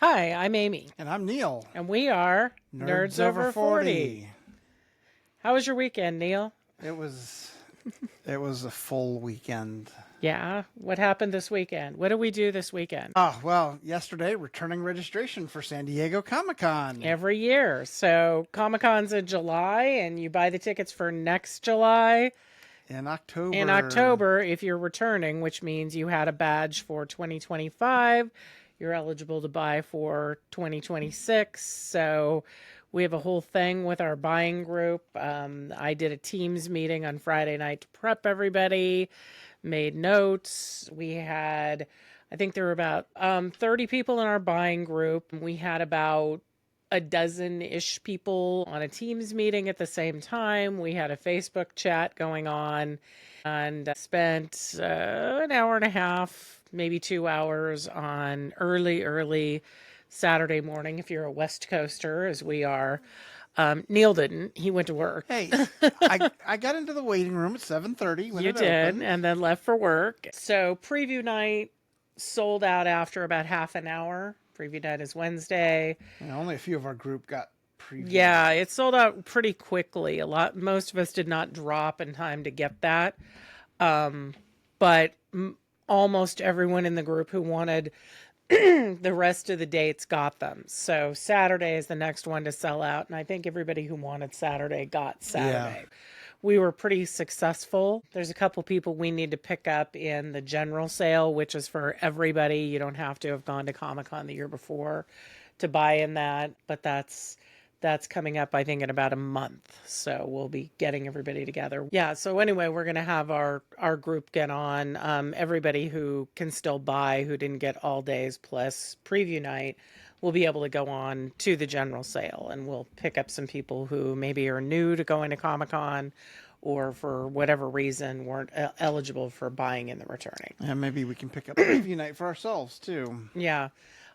Hi, I'm Amy, And I'm Neil. and we are Nerds Over 40. How was your weekend, Neil? It was a full weekend. Yeah, what happened this weekend? What did we do this weekend? Well, yesterday returning registration for San Diego Comic-Con Every year. So Comic-Con's in July, and you buy the tickets for next July. in October. In October, if you're returning, which means you had a badge for 2025, you're eligible to buy for 2026. So we have a whole thing with our buying group. I did a Teams meeting on Friday night to prep everybody, made notes. I think there were about 30 people in our buying group. We had about a dozen-ish people on a Teams meeting at the same time. We had a Facebook chat going on and spent an hour and a half, maybe 2 hours on early Saturday morning, if you're a West Coaster, as we are. Neil didn't. He went to work. Hey, I got into the waiting room at 7:30 when You it did, opened. and then left for work. So preview night sold out after about half an hour. Preview night is Wednesday. Only a few of our group got preview. Yeah, it sold out pretty quickly. Most of us did not drop in time to get that. But almost everyone in the group who wanted the rest of the dates got them. So Saturday is the next one to sell out. And I think everybody who wanted Saturday got Saturday. Yeah. We were pretty successful. There's a couple people we need to pick up in the general sale, which is for everybody. You don't have to have gone to Comic-Con the year before to buy in that, but that's coming up, I think, in about a month. So we'll be getting everybody together. Yeah, so anyway, we're going to have our group get on. Everybody who can still buy, who didn't get all days plus preview night, will be able to go on to the general sale. And we'll pick up some people who maybe are new to going to Comic-Con or for whatever reason weren't eligible for buying in the returning. And maybe we can pick up preview night for ourselves, too. Yeah.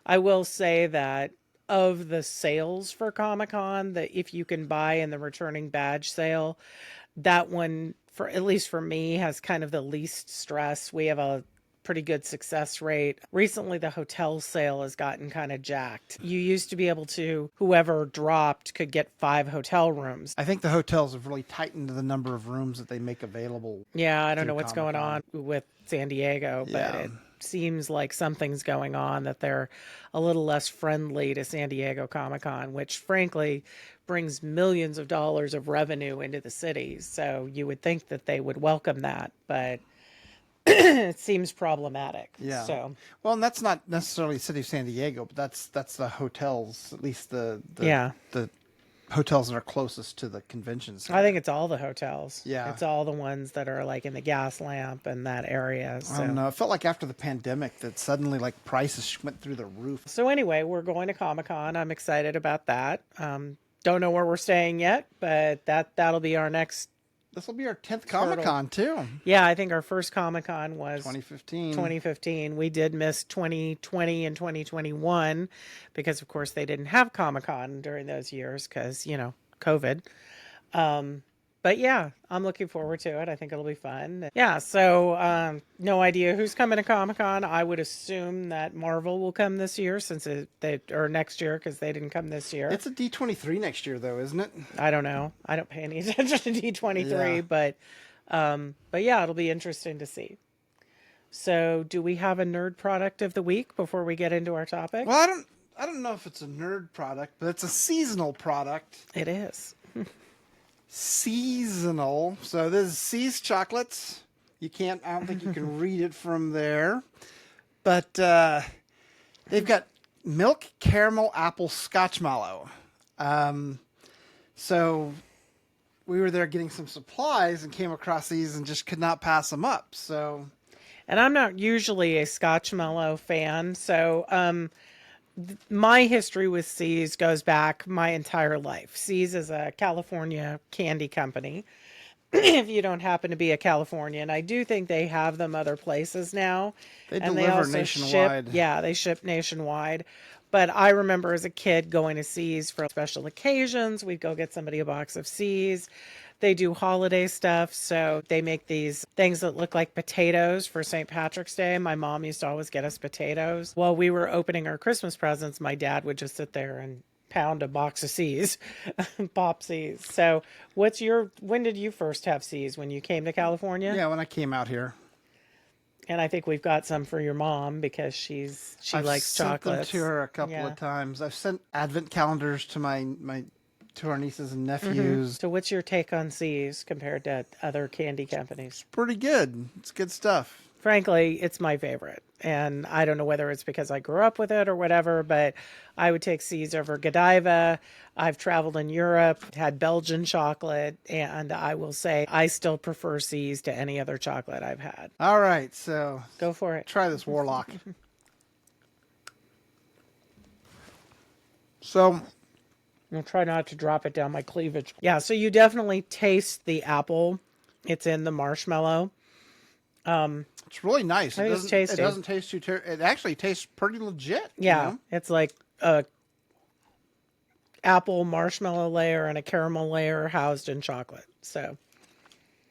I will say that of the sales for Comic-Con, that if you can buy in the returning badge sale, that one, for at least for me, has kind of the least stress. We have a pretty good success rate. Recently, the hotel sale has gotten kind of jacked. You used to be able to, whoever dropped could get 5 hotel rooms. I think the hotels have really tightened the number of rooms that they make available. Yeah, I don't know what's going on with San Diego, but Yeah. it seems like something's going on, that they're a little less friendly to San Diego Comic-Con, which frankly brings millions of dollars of revenue into the city. So you would think that they would welcome that, but it seems problematic. Yeah. So, well, and that's not necessarily the city of San Diego, but that's the hotels, at least the hotels that are closest to the convention center. I think it's all the hotels. Yeah. It's all the ones that are like in the gas lamp and that area. So. I don't know. It felt like after the pandemic that suddenly like prices went through the roof. So anyway, we're going to Comic-Con. I'm excited about that. Don't know where we're staying yet, but that'll be our next. This will be our 10th Comic-Con too. Yeah, I think our first Comic-Con was 2015. We did miss 2020 and 2021 because, of course, they didn't have Comic-Con during those years because, COVID. But yeah, I'm looking forward to it. I think it'll be fun. Yeah, so no idea who's coming to Comic-Con. I would assume that Marvel will come this year or next year because they didn't come this year. It's a D23 next year though, isn't it? I don't know. I don't pay any attention to D23, but yeah, it'll be interesting to see. So, do we have a nerd product of the week before we get into our topic? Well, I don't know if it's a nerd product, but it's a seasonal product. It is. Seasonal. So this is See's Chocolates. I don't think you can read it from there. But they've got milk, caramel, apple, scotchmallow. So we were there getting some supplies and came across these and just could not pass them up. So, and I'm not usually a Scotchmallow fan, so my history with See's goes back my entire life. See's is a California candy company. If you don't happen to be a Californian, I do think they have them other places now. They deliver nationwide. They ship nationwide. But I remember as a kid going to C's for special occasions. We'd go get somebody a box of C's. They do holiday stuff, so they make these things that look like potatoes for St. Patrick's Day. My mom used to always get us potatoes. While we were opening our Christmas presents, my dad would just sit there and pound a box of C's, pop C's. So, when did you first have C's? When you came to California? Yeah, when I came out here. And I think we've got some for your mom because she I've likes sent chocolates. them to her a couple Yeah. of times. I've sent advent calendars to to our nieces and nephews. So what's your take on C's compared to other candy companies? Pretty good. It's good stuff. Frankly, it's my favorite. And I don't know whether it's because I grew up with it or whatever, but I would take C's over Godiva. I've traveled in Europe, had Belgian chocolate, and I will say I still prefer C's to any other chocolate I've had. All right, so Go for it. try this Warlock. So I'll try not to drop it down my cleavage. Yeah, so you definitely taste the apple. It's in the marshmallow. it's really nice. I think it's tasty. It doesn't taste too terrible. It actually tastes pretty legit. Yeah, You know? it's like a apple marshmallow layer and a caramel layer housed in chocolate. So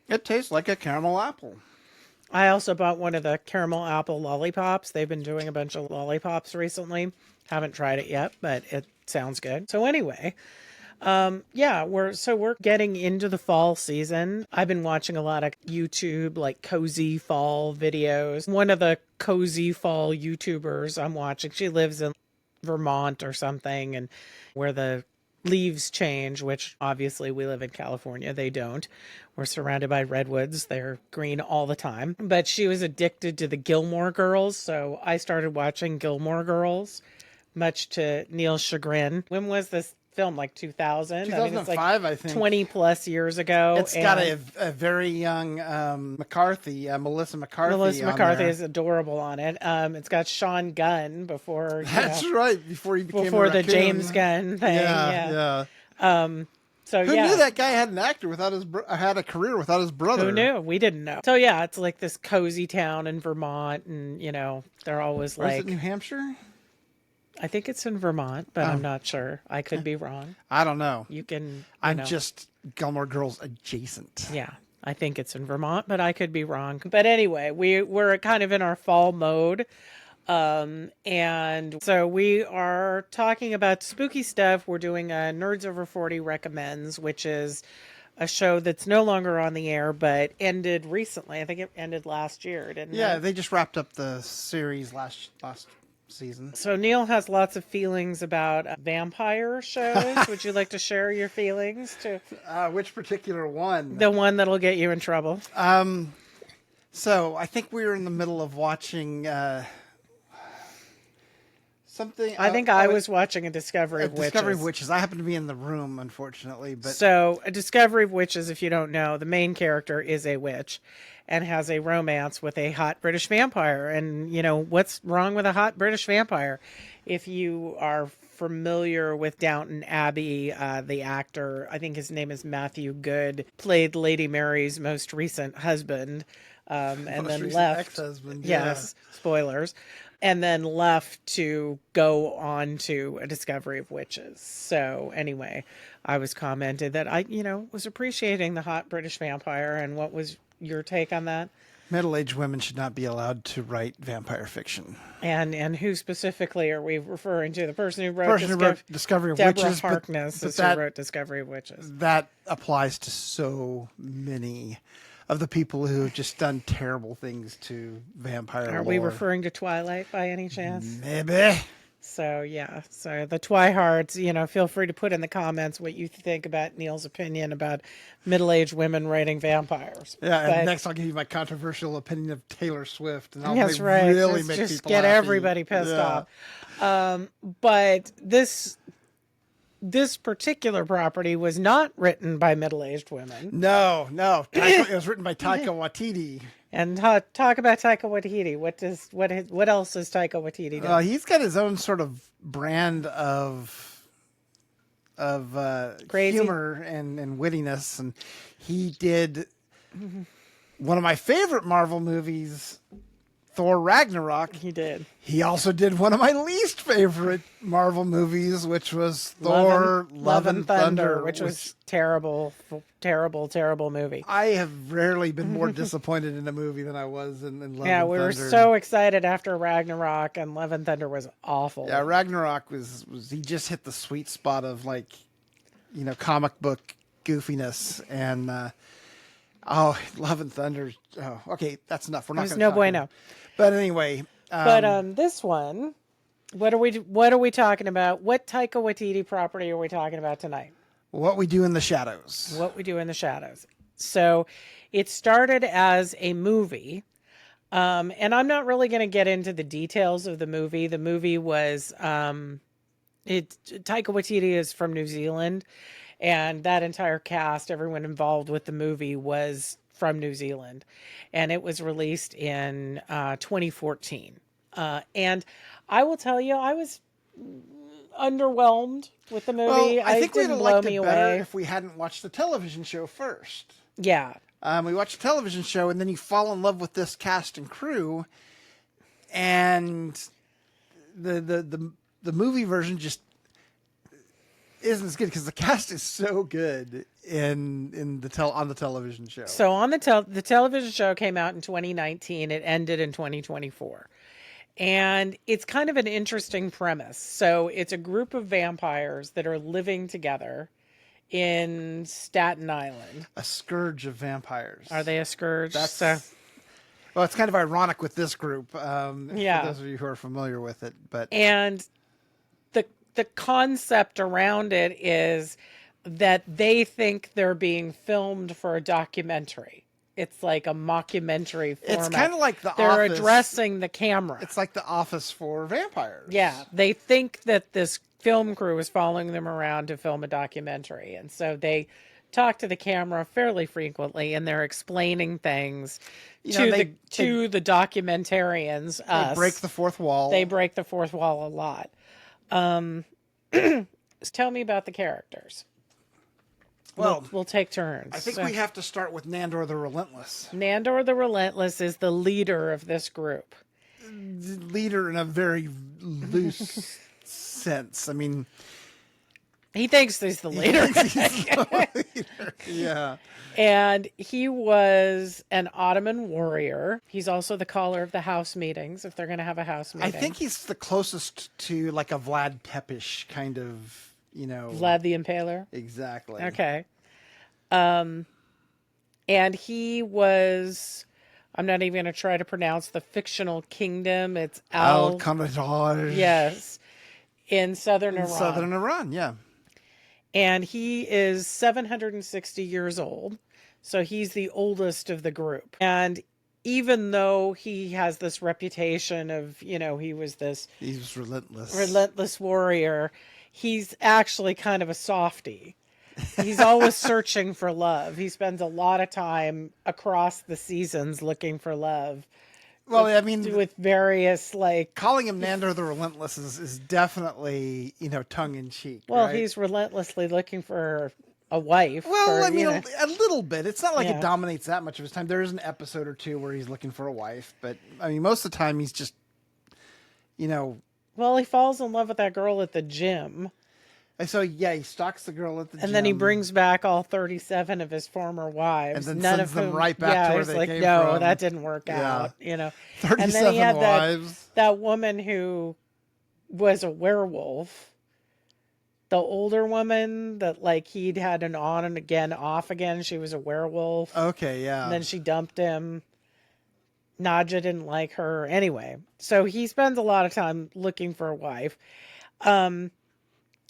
It tastes like a caramel apple. I also bought one of the caramel apple lollipops. They've been doing a bunch of lollipops recently. Haven't tried it yet, but it sounds good. So anyway, yeah, we're getting into the fall season. I've been watching a lot of YouTube, like cozy fall videos. One of the cozy fall YouTubers I'm watching, she lives in Vermont or something, and where the leaves change, which obviously we live in California, they don't. We're surrounded by redwoods. They're green all the time. But she was addicted to the Gilmore Girls, so I started watching Gilmore Girls, much to Neil's chagrin. When was this film? Like 2000? 2005, I think. 20 plus years ago. It's got a very young McCarthy, Melissa McCarthy. Melissa on McCarthy there. is adorable on it. It's got Sean Gunn before That's right. Before he became before a the raccoon. James Gunn thing. Yeah. So Who yeah. knew that guy had an actor without had a career without his brother? Who knew? We didn't know. So yeah, it's like this cozy town in Vermont, and they're always Or is like, it New Hampshire? I think it's in Vermont, but I'm not sure. I could be wrong. I don't know. You can. I'm just Gilmore Girls adjacent. Yeah, I think it's in Vermont, but I could be wrong. But anyway, we're kind of in our fall mode. And so we are talking about spooky stuff. We're doing a Nerds Over 40 Recommends, which is a show that's no longer on the air, but ended recently. I think it ended last year, didn't it? Yeah, they just wrapped up the series last season. So Neil has lots of feelings about vampire shows. Would you like to share your feelings to Which particular one? the one that'll get you in trouble? So I think we were in the middle of watching something. I think I was watching a Discovery of Witches. Discovery of Witches. I happened to be in the room, unfortunately, but So, a Discovery of Witches, if you don't know, the main character is a witch and has a romance with a hot British vampire. And, what's wrong with a hot British vampire? If you are familiar with Downton Abbey, the actor, I think his name is Matthew Good, played Lady Mary's most recent husband, and then recent left. ex-husband. Yeah. Yes, spoilers. And then left to go on to a Discovery of Witches. So anyway, I was commented that I, was appreciating the hot British vampire. And what was your take on that? Middle-aged women should not be allowed to write vampire fiction. And who specifically are we referring to? The person who wrote, Discovery of Deborah Witches. Harkness is who wrote Discovery of Witches. That applies to so many of the people who have just done terrible things to vampire Are lore. we referring to Twilight by any chance? Maybe. So, yeah. So, the Twihards, feel free to put in the comments what you think about Neil's opinion about middle-aged women writing vampires. Yeah, But- and next I'll give you my controversial opinion of Taylor Swift. And I'll That's right. really Let's make just people get happy. everybody pissed Yeah. off. But this particular property was not written by middle-aged women. No. It was written by Taika Waititi. And talk about Taika Waititi. What else has Taika Waititi done? He's got his own sort of brand of Crazy? humor and wittiness, and he did one of my favorite Marvel movies Thor Ragnarok, He did. he also did one of my least favorite Marvel movies, which was Thor Love and Thunder, which was terrible, terrible movie. I have rarely been more disappointed in a movie than I was in Love Yeah, and we Thunder. were so excited after Ragnarok, and Love and Thunder was awful. Yeah, Ragnarok was he just hit the sweet spot of like, comic book goofiness, and Love and Thunder. Oh, okay, that's enough. We're not going to no bueno. But anyway, But this one, what are we talking about? What Taika Waititi property are we talking about tonight? What We Do in the Shadows. What We Do in the Shadows. So, it started as a movie, and I'm not really going to get into the details of the movie. The movie was Taika Waititi is from New Zealand, and that entire cast, everyone involved with the movie, was from New Zealand, and it was released in 2014. And I will tell you, I was underwhelmed with the movie. Well, I think we'd have blow liked me it better away. if we hadn't watched the television show first. Yeah. We watched the television show, and then you fall in love with this cast and crew, and the movie version just isn't as good because the cast is so good on the television show. So on the television show came out in 2019. It ended in 2024. And it's kind of an interesting premise. So it's a group of vampires that are living together in Staten Island. A scourge of vampires. Are they a scourge? Well, it's kind of ironic with this group. Yeah. For those of you who are familiar with it, and the concept around it is that they think they're being filmed for a documentary. It's like a mockumentary format. It's kind of like The They're Office. addressing the camera. It's like The Office for vampires. Yeah, they think that this film crew is following them around to film a documentary, and so they talk to the camera fairly frequently, and they're explaining things to the documentarians. They break the fourth wall. They break the fourth wall a lot. Tell me about the characters. Well, We'll take turns. I think we have to start with Nandor the Relentless. Nandor the Relentless is the leader of this group. Leader in a very loose sense. I mean, he thinks he's the leader. Yeah. And he was an Ottoman warrior. He's also the caller of the house meetings, if they're going to have a house meeting. I think he's the closest to like a Vlad Tepish kind of, Vlad the Impaler? Exactly. Okay. And he was, I'm not even going to try to pronounce the fictional kingdom. It's Al-Qanadar. Yes. In southern Iran. Southern Iran, yeah. And he is 760 years old. So he's the oldest of the group. And even though he has this reputation of, he was relentless warrior, he's actually kind of a softie. He's always searching for love. He spends a lot of time across the seasons looking for love. Well, with various calling him Nandor the Relentless is definitely, tongue in cheek. Well, right? he's relentlessly looking for a wife. Well, a little bit. It's not like it dominates that much of his time. There is an episode or two where he's looking for a wife, but most of the time he's just, Well, he falls in love with that girl at the gym. So he stalks the girl at the gym. And then he brings back all 37 of his former wives. And then sends them right back to where they came no, from. that didn't work out. 37 and then he had wives. That woman who was a werewolf. The older woman that he'd had an on and again, off again. She was a werewolf. Okay, yeah. And then she dumped him. Nadja didn't like her. Anyway, so he spends a lot of time looking for a wife.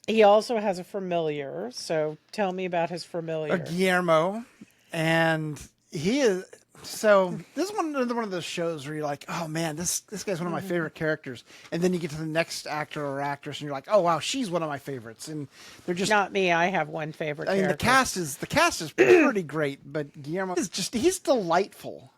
He also has a familiar. So tell me about his familiar. Guillermo. And he is... So this is another one of those shows where you're like, oh man, this guy's one of my favorite characters, and then you get to the next actor or actress, and you're like, oh wow, she's one of my favorites, and they're just not me. I have one favorite. Character. The cast is pretty great, but Guillermo is he's delightful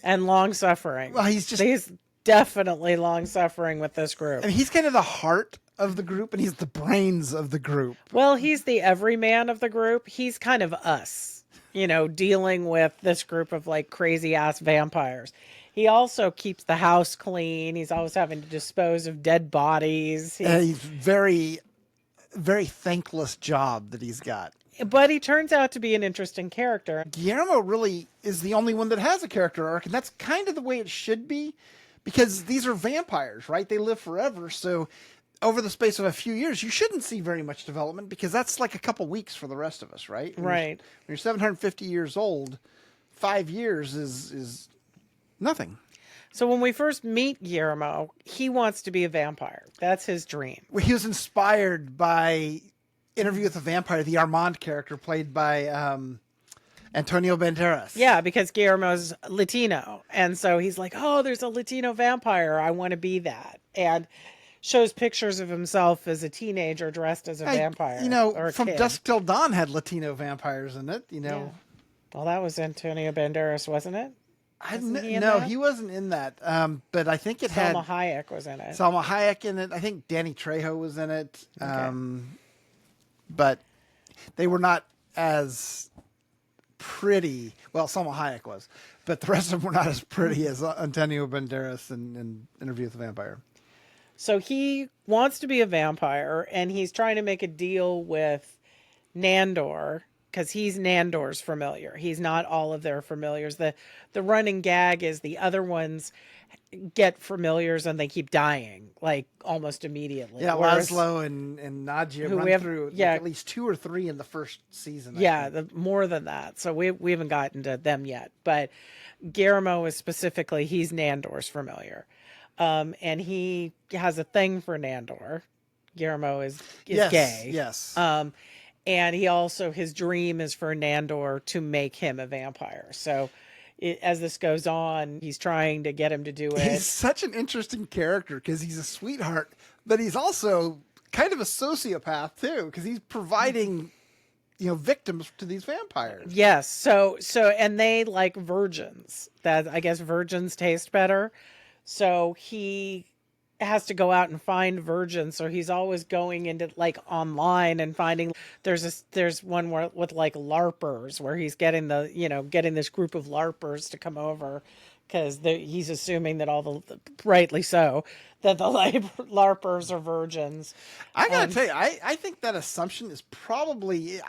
and long suffering. Well, he's definitely long suffering with this group. He's kind of the heart of the group, and he's the brains of the group. Well, he's the everyman of the group. He's kind of us. Dealing with this group of crazy ass vampires. He also keeps the house clean. He's always having to dispose of dead bodies. He's very thankless job that he's got. But he turns out to be an interesting character. Guillermo really is the only one that has a character arc, and that's kind of the way it should be, because these are vampires, right? They live forever, so over the space of a few years, you shouldn't see very much development, because that's like a couple weeks for the rest of us, right? Right. When you're 750 years old, 5 years is nothing. So when we first meet Guillermo, he wants to be a vampire. That's his dream. He was inspired by Interview with a Vampire, the Armand character played by Antonio Banderas. Yeah, because Guillermo's Latino. And so he's like, oh, there's a Latino vampire. I want to be that. And shows pictures of himself as a teenager dressed as a vampire. Or a From kid. Dusk Till Dawn had Latino vampires in it, Yeah. Well, that was Antonio Banderas, wasn't it? He wasn't in that. But I think it Salma had Hayek was in it. Salma Hayek in it. I think Danny Trejo was in it. But they were not as pretty. Well, Salma Hayek was, but the rest of them were not as pretty as Antonio Banderas in Interview with the Vampire. So he wants to be a vampire, and he's trying to make a deal with Nandor, because he's Nandor's familiar. He's not all of their familiars. The running gag is the other ones get familiars and they keep dying, like almost immediately. Yeah, Whereas, Laszlo and Nadia who run we have- through yeah. at least 2 or 3 in the first season. yeah, more than that. So we haven't gotten to them yet. But Guillermo is specifically, he's Nandor's familiar. And he has a thing for Nandor. Guillermo is yes, gay. Yes. And he also, his dream is for Nandor to make him a vampire. So as this goes on, he's trying to get him to do it. He's such an interesting character because he's a sweetheart, but he's also kind of a sociopath too, because he's providing, victims to these vampires. Yes. So, and they like virgins. That, I guess virgins taste better. So he has to go out and find virgins. So he's always going into like online and finding, there's one where with like LARPers where he's getting getting this group of LARPers to come over, because he's assuming that rightly so, that the LARPers are virgins. I gotta tell you, I think that assumption is probably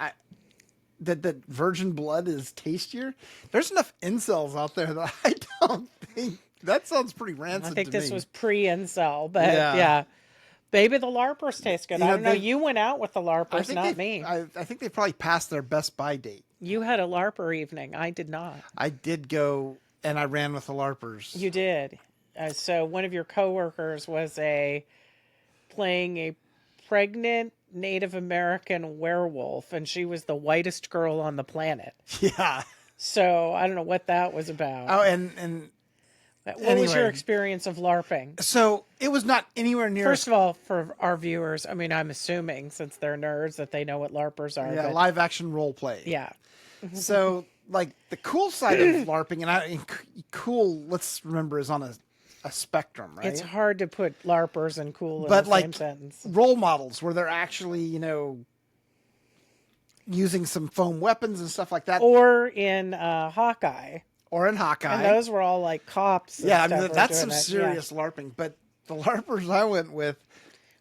that virgin blood is tastier. There's enough incels out there that I don't think. That sounds pretty rancid to me. I think this was pre-incel, but yeah. Maybe the LARPers taste good. I don't know. You went out with the LARPers, not me. I think they probably passed their Best Buy date. You had a LARPer evening. I did not. I did go, and I ran with the LARPers. You did. So one of your coworkers was playing a pregnant Native American werewolf, and she was the whitest girl on the planet. Yeah. So I don't know what that was about. Oh, and what was your experience of LARPing? So it was not anywhere near. First of all, for our viewers, I mean, I'm assuming since they're nerds that they know what LARPers are. Yeah, live action role play. Yeah. So like the cool side of LARPing, and cool, let's remember, is on a spectrum, right? It's hard to put LARPers and cool in the same sentence. Role models where they're actually, using some foam weapons and stuff like that. Or in Hawkeye. Or in Hawkeye. And those were all like cops. Yeah, I mean, that's some serious LARPing. But the LARPers I went with,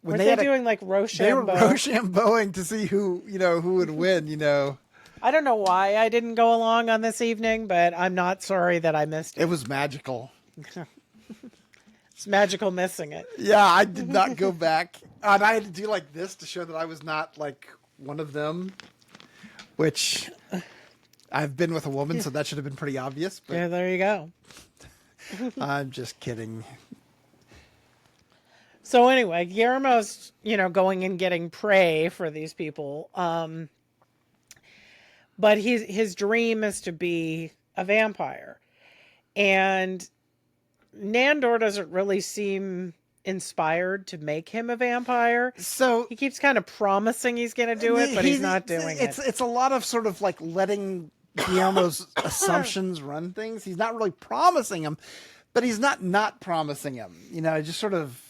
when they doing like Rochambeau? They were Rochambeauing to see who would win, I don't know why I didn't go along on this evening, but I'm not sorry that I missed it. It was magical. It's magical missing it. Yeah, I did not go back. And I had to do like this to show that I was not like one of them, which I've been with a woman, so that should have been pretty obvious. But yeah, there you go. I'm just kidding. So anyway, Guillermo's, going and getting prey for these people. But his dream is to be a vampire. And Nandor doesn't really seem inspired to make him a vampire. So he keeps kind of promising he's going to do it, but he's not doing it. It's a lot of sort of like letting Guillermo's assumptions run things. He's not really promising them, but he's not promising them. It just sort of,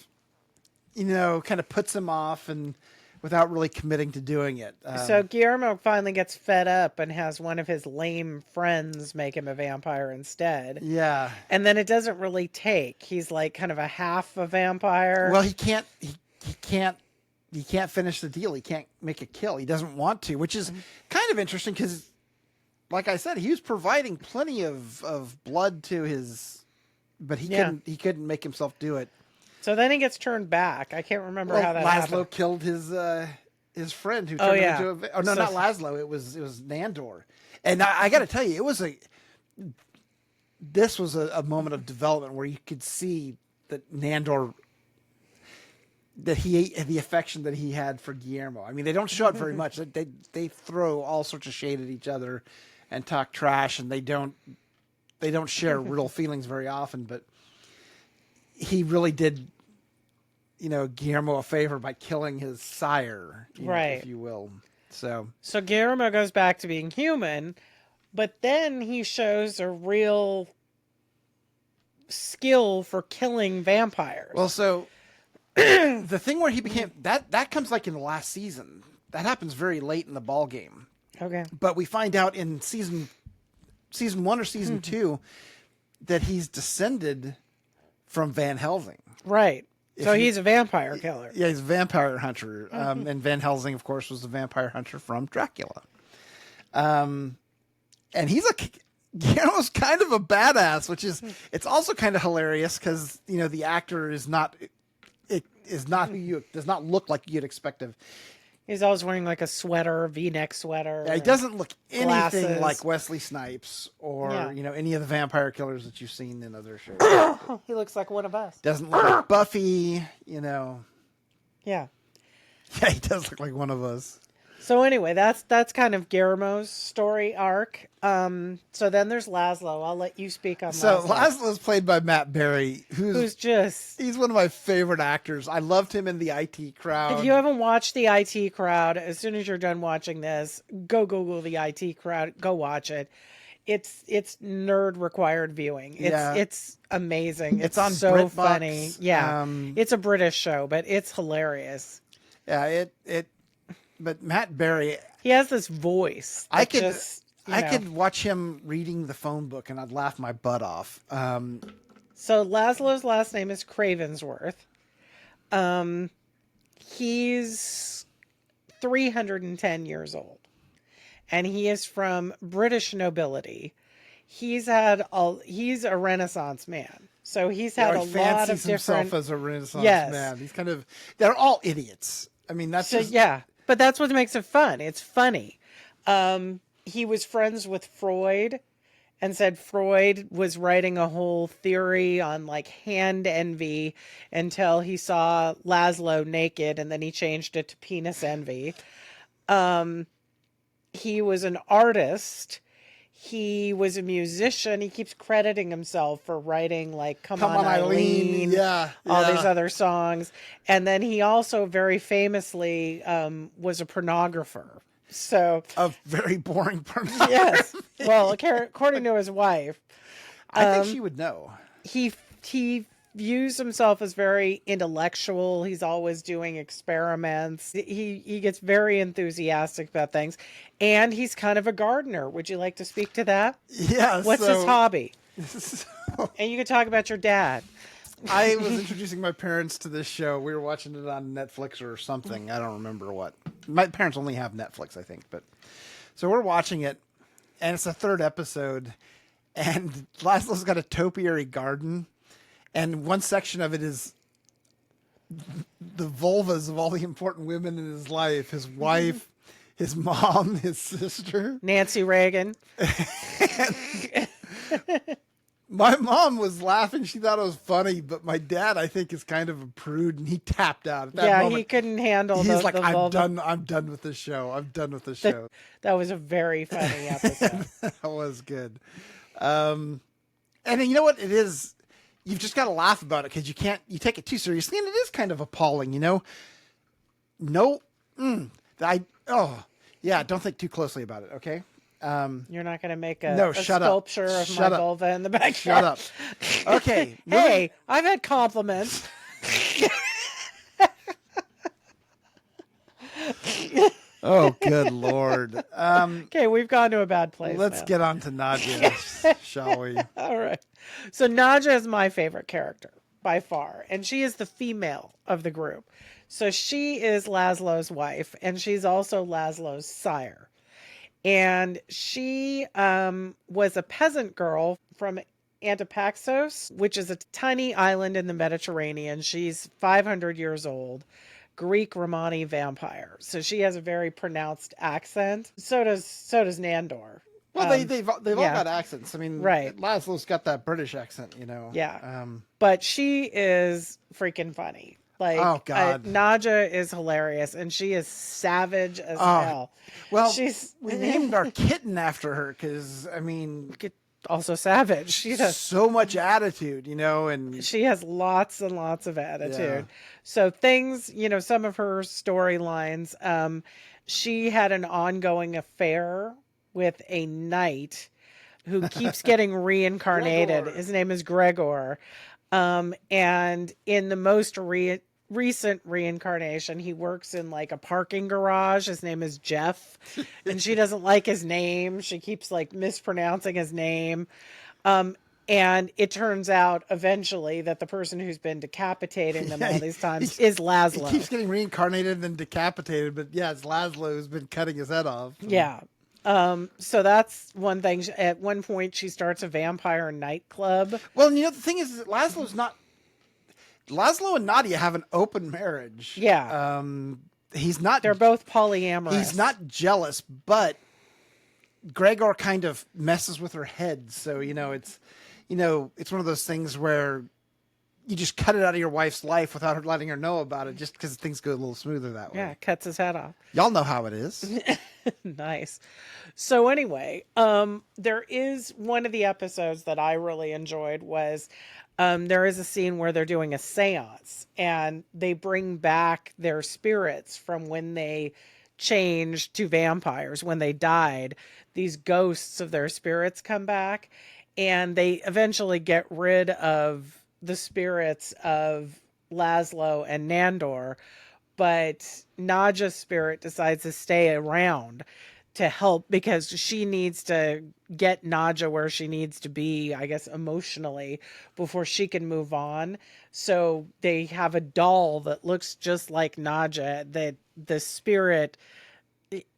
kind of puts him off. And without really committing to doing it. So Guillermo finally gets fed up and has one of his lame friends make him a vampire instead. Yeah. And then it doesn't really take. He's like kind of a half a vampire. Well, he can't. He can't. He can't finish the deal. He can't make a kill. He doesn't want to, which is kind of interesting because, like I said, he was providing plenty of blood to his, but he couldn't make himself do it. So then he gets turned back. I can't remember how that Laszlo happened. killed his friend who turned him into a. Oh no, So- not Laszlo. It was Nandor, and I got to tell you, this was a moment of development where you could see that Nandor, that the affection that he had for Guillermo. I mean, they don't show it very much. They throw all sorts of shade at each other and talk trash, and they don't share real feelings very often. But he really did, Guillermo a favor by killing his sire, Right. if you will. So Guillermo goes back to being human, but then he shows a real skill for killing vampires. well, so the thing where he became that comes like in the last season. That happens very late in the ball game. Okay. But we find out in season 1 or season 2 that he's descended from Van Helsing. Right. So he's a vampire killer. Yeah, he's a vampire hunter. And Van Helsing, of course, was the vampire hunter from Dracula. And Guillermo's kind of a badass, which is, it's also kind of hilarious because, the actor is not who you, does not look like you'd expect of. He's always wearing like a sweater, V-neck sweater. Yeah, he doesn't look anything glasses. like Wesley Snipes or, any of the vampire killers that you've seen in other shows. He looks like one of us. Doesn't look like Buffy, Yeah. Yeah. Yeah, he does look like one of us. So anyway, that's kind of Guillermo's story arc. So then there's Laszlo. I'll let you speak on So Laszlo. Laszlo's played by Matt Berry, Who's just... he's one of my favorite actors. I loved him in the IT Crowd. If you haven't watched the IT Crowd, as soon as you're done watching this, go Google the IT Crowd. Go watch it. It's nerd required viewing. It's amazing. It's on so BritBox. funny. Yeah, it's a British show, but it's hilarious. Yeah, but Matt Berry, He has this voice. I that could watch him reading the phone book and I'd laugh my butt off. So Laszlo's last name is Cravensworth. He's 310 years old, and he is from British nobility. He's a Renaissance man. So he's had a lot of different... himself as a Renaissance Yes. man. He's they're all idiots. I mean, that's just... Yeah, but that's what makes it fun. It's funny. He was friends with Freud and said Freud was writing a whole theory on like hand envy until he saw Laszlo naked, and then he changed it to penis envy. He was an artist. He was a musician. He keeps crediting himself for writing like Come on Eileen. Yeah. All these other songs. And then he also very famously was a pornographer. So A very boring pornography. yes. Well, according to his wife, I think she would know. he views himself as very intellectual. He's always doing experiments. He gets very enthusiastic about things, and he's kind of a gardener. Would you like to speak to that? Yeah. What's his hobby? So, And you can talk about your dad. I was introducing my parents to this show. We were watching it on Netflix or something. I don't remember what. My parents only have Netflix, I think. But so we're watching it, and it's the third episode, and Laszlo's got a topiary garden, and one section of it is the vulvas of all the important women in his life: his wife, his mom, his sister. Nancy Reagan. My mom was laughing. She thought it was funny, but my dad, I think, is kind of a prude, and he tapped out at that moment. He couldn't handle He's the like, I'm vulva. done. I'm done with this show. I'm done with this show. That was a very funny episode. That was good. And then, you know what it is? You've just got to laugh about it because you take it too seriously, and it is kind of appalling, No, don't think too closely about it, okay? You're not going to make a shut up. sculpture of Shut my up. vulva in the backyard. Shut up. Okay. Hey, I've had compliments. Oh, good Lord. Okay, we've gone to a bad place Let's now. get on to Nadia, shall we? All right. So Naja is my favorite character by far, and she is the female of the group. So she is Laszlo's wife, and she's also Laszlo's sire. And she was a peasant girl from Antipaxos, which is a tiny island in the Mediterranean. She's 500 years old, Greek Romani vampire. So she has a very pronounced accent. So does Nandor. Well, they've all Yeah, got accents. I mean, right. Laszlo's got that British accent, you know. Yeah. But she is freaking funny. Oh God. Naja is hilarious, and she is savage as Oh, hell. well, She's we named our kitten after her because I mean, also savage. so much attitude, you know, and She has lots and lots of yeah. attitude. So things, some of her storylines, she had an ongoing affair with a knight who keeps getting reincarnated. Gregor. His name is Gregor. And in the most recent reincarnation, he works in like a parking garage. His name is Jeff, and she doesn't like his name. She keeps like mispronouncing his name. And it turns out eventually that the person who's been decapitating them all these times is Laszlo. He keeps getting reincarnated and then decapitated, but yeah, it's Laszlo who's been cutting his head off. Yeah. So that's one thing. At one point, she starts a vampire nightclub. Well, the thing is that Laszlo and Nadia have an open marriage. Yeah. He's not. They're both polyamorous. He's not jealous, but Gregor kind of messes with her head. So it's one of those things where you just cut it out of your wife's life without her letting her know about it, just because things go a little smoother that way. Yeah, cuts his head off. Y'all know how it is. Nice. So anyway, there is one of the episodes that I really enjoyed was there is a scene where they're doing a seance and they bring back their spirits from when they changed to vampires, when they died. These ghosts of their spirits come back, and they eventually get rid of the spirits of Laszlo and Nandor, but Naja's spirit decides to stay around to help because she needs to get Naja where she needs to be, I guess, emotionally before she can move on. So they have a doll that looks just like Naja that the spirit,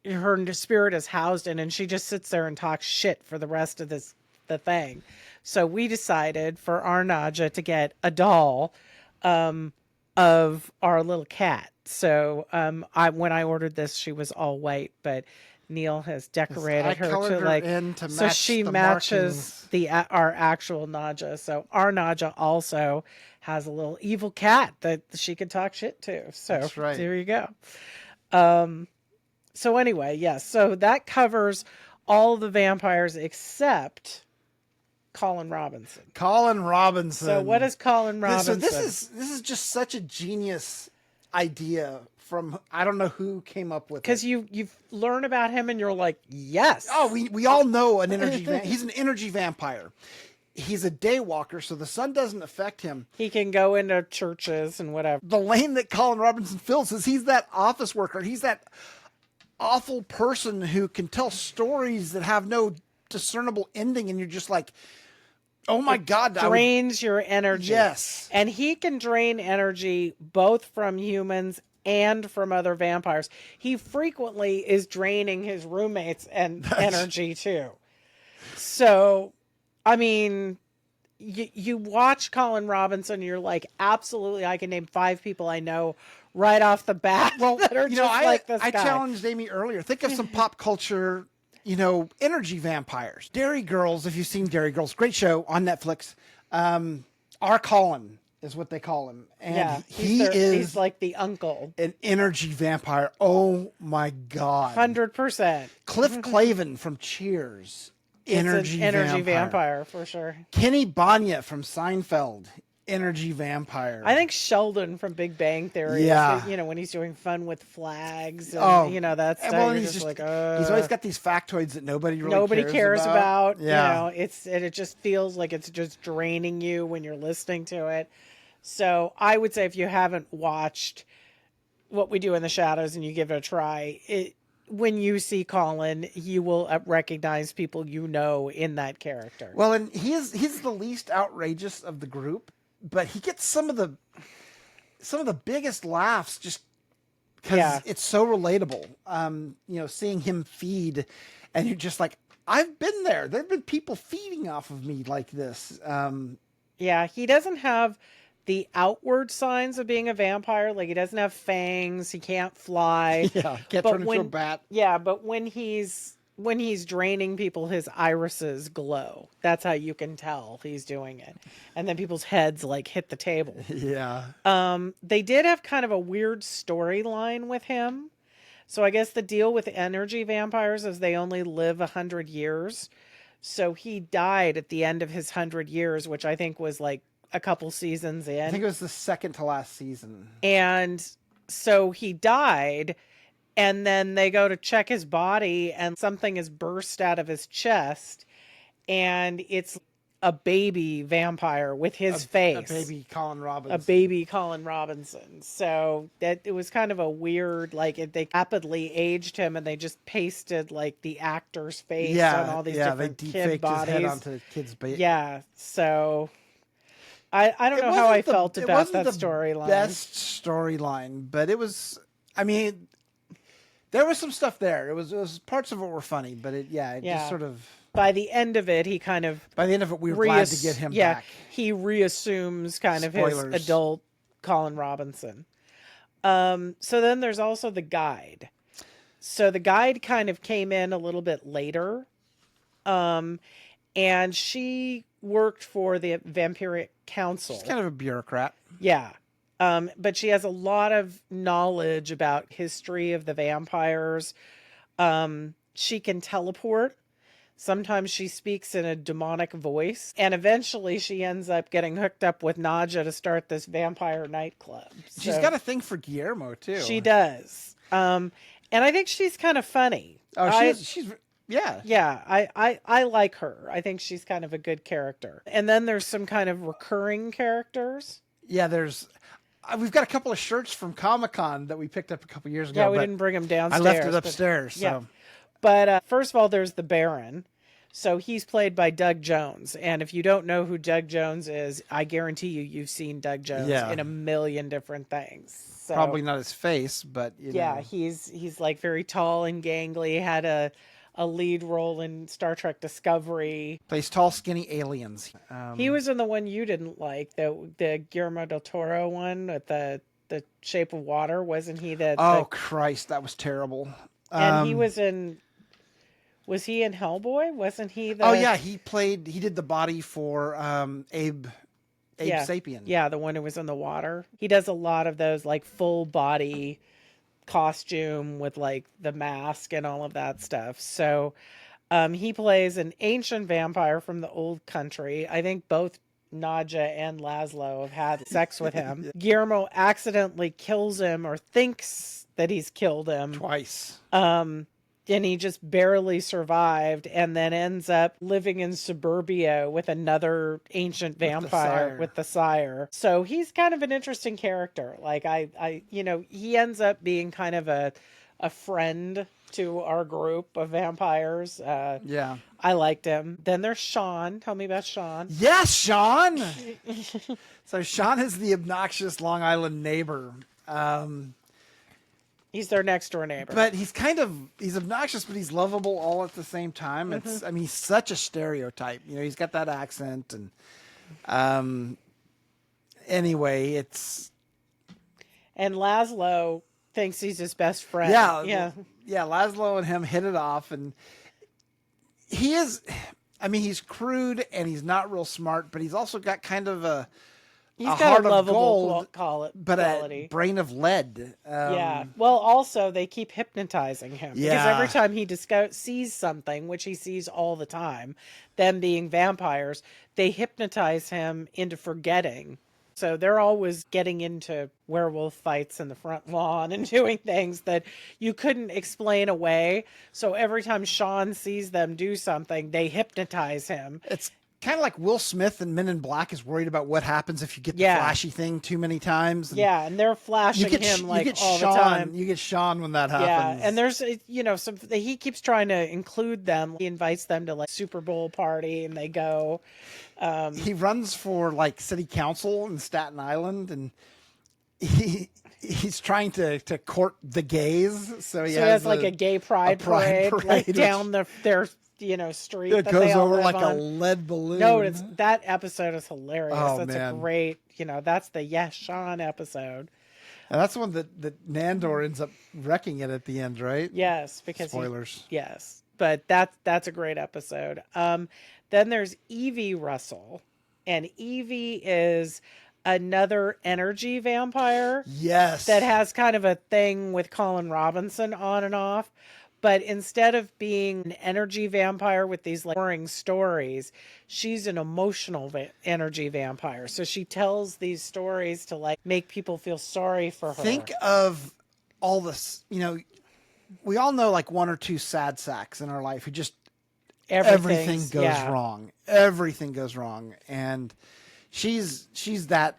her spirit is housed in, and she just sits there and talks shit for the rest of the thing. So we decided for our Naja to get a doll of our little cat. So when I ordered this, she was all white, but Neil has decorated her to like so she matches our actual Naja. So our Naja also has a little evil cat that she can talk shit to. So that's right. There you go. So anyway, yes. So that covers all the vampires except Colin Robinson. Colin Robinson. So what is Colin Robinson? So this is just such a genius idea from I don't know who came up with it. Because you learn about him and you're like, yes. Oh, we all know an energy he's an energy vampire. He's a day walker, so the sun doesn't affect him. He can go into churches and whatever. The lane that Colin Robinson fills is he's that office worker. He's that awful person who can tell stories that have no discernible ending, and you're just like, oh my God. Drains your energy. Yes. And he can drain energy both from humans and from other vampires. He frequently is draining his roommates and energy too. So, I mean, you watch Colin Robinson, you're like, absolutely, I can name 5 people I know right off the bat that are just like this guy. I challenged Amy earlier. Think of some pop culture, energy vampires. Dairy Girls, if you've seen Dairy Girls, great show on Netflix. Our Colin is what they call him. And he's like the uncle. An energy vampire. Oh my God. 100%. Cliff Clavin from Cheers. Energy vampire for sure. Kenny Banya from Seinfeld. Energy vampire. I think Sheldon from Big Bang Theory. Yeah. When he's doing fun with flags. And, that stuff. Well, he's always got these factoids that nobody cares about. Yeah. It just feels like it's just draining you when you're listening to it. So I would say if you haven't watched What We Do in the Shadows and you give it a try, when you see Colin, you will recognize people you know in that character. Well, and he's the least outrageous of the group, but he gets some of the biggest laughs just because Yeah. it's so relatable. Seeing him feed, and you're just like, I've been there. There've been people feeding off of me like this. Yeah, he doesn't have the outward signs of being a vampire. Like he doesn't have fangs, he can't fly. Yeah, can't But turn into a bat. yeah, but when he's draining people, his irises glow. That's how you can tell he's doing it. And then people's heads like hit the table. Yeah. They did have kind of a weird storyline with him. So I guess the deal with energy vampires is they only live 100 years. So he died at the end of his 100 years, which I think was like a couple seasons in. I think it was the second to last season. And so he died, and then they go to check his body, and something is burst out of his chest, and it's a baby vampire with his face. A baby Colin Robinson. A baby Colin Robinson. So that it was kind of a weird, like they rapidly aged him and they just pasted like the actor's face on all these different kid bodies. His head onto kids' Yeah. So I don't know how I felt about that storyline. Best storyline, but it was. I mean, there was some stuff there. It was parts of it were funny, but it just sort of. By the end of it, he kind of... By the end of it, we were glad to get him back. He reassumes kind of his adult Colin Robinson. So then there's also the guide. So the guide kind of came in a little bit later. And she worked for the Vampiric Council. She's kind of a bureaucrat. Yeah. But she has a lot of knowledge about history of the vampires. She can teleport. Sometimes she speaks in a demonic voice. And eventually she ends up getting hooked up with Nadja to start this vampire nightclub. She's got a thing for Guillermo, too. She does. And I think she's kind of funny. Oh, she's yeah. Yeah, I like her. I think she's kind of a good character. And then there's some kind of recurring characters. Yeah, we've got a couple of shirts from Comic-Con that we picked up a couple years ago. Yeah, we didn't bring them downstairs. I left it upstairs. Yeah. But first of all, there's the Baron. So he's played by Doug Jones. And if you don't know who Doug Jones is, I guarantee you've seen Doug Jones in a million different things. So, probably not his face, but you know. He's like very tall and gangly. Had a lead role in Star Trek Discovery. Plays tall, skinny aliens. He was in the one you didn't like, the Guillermo del Toro one with the Shape of Water. Wasn't he that? Oh Christ, that was terrible. And he was in. Was he in Hellboy? Wasn't he the... Oh, yeah, he did the body for Abe Sapien. Yeah, the one who was in the water. He does a lot of those, like, full body costume with, like, the mask and all of that stuff. So he plays an ancient vampire from the old country. I think both Nadja and Laszlo have had sex with him. Guillermo accidentally kills him or thinks that he's killed him. Twice. And he just barely survived and then ends up living in suburbia with another ancient vampire with the sire. So he's kind of an interesting character. Like he ends up being kind of a friend to our group of vampires. Yeah. I liked him. Then there's Sean. Tell me about Sean. Yes, Sean. So Sean is the obnoxious Long Island neighbor. He's their next door neighbor. But he's obnoxious, but he's lovable all at the same time. I mean, he's such a stereotype. You know, he's got that accent and, anyway, and Laszlo thinks he's his best friend. Yeah. Laszlo and him hit it off, and he's crude and he's not real smart, but he's also got kind of He's got a lovable but quality. A brain of lead. Yeah. Well, also, they keep hypnotizing him. Yeah. Because every time he sees something, which he sees all the time, them being vampires, they hypnotize him into forgetting. So they're always getting into werewolf fights in the front lawn and doing things that you couldn't explain away. So every time Sean sees them do something, they hypnotize him. It's kind of like Will Smith in Men in Black is worried about what happens if you get the Yeah. flashy thing too many times. And Yeah, and they're flashing him like all the time. You get Sean when that Yeah, happens. and there's some he keeps trying to include them. He invites them to like Super Bowl party, and they go. He runs for like city council in Staten Island, and he's trying to court the gays. So he has like a gay pride pride parade, like parade, down their street it that goes they all over live like a on. lead balloon. No, that episode is hilarious. Oh, That's man. a great, that's the Yes Sean episode. And that's the one that Nandor ends up wrecking it at the end, right? Yes, because Spoilers. yes, but that's a great episode. Then there's Evie Russell, and Evie is another energy vampire. Yes. That has kind of a thing with Colin Robinson on and off. But instead of being an energy vampire with these like boring stories, she's an emotional energy vampire. So she tells these stories to like make people feel sorry for her. Think of all this, we all know like one or two sad sacks in our life who just everything goes wrong. Everything goes wrong. And she's that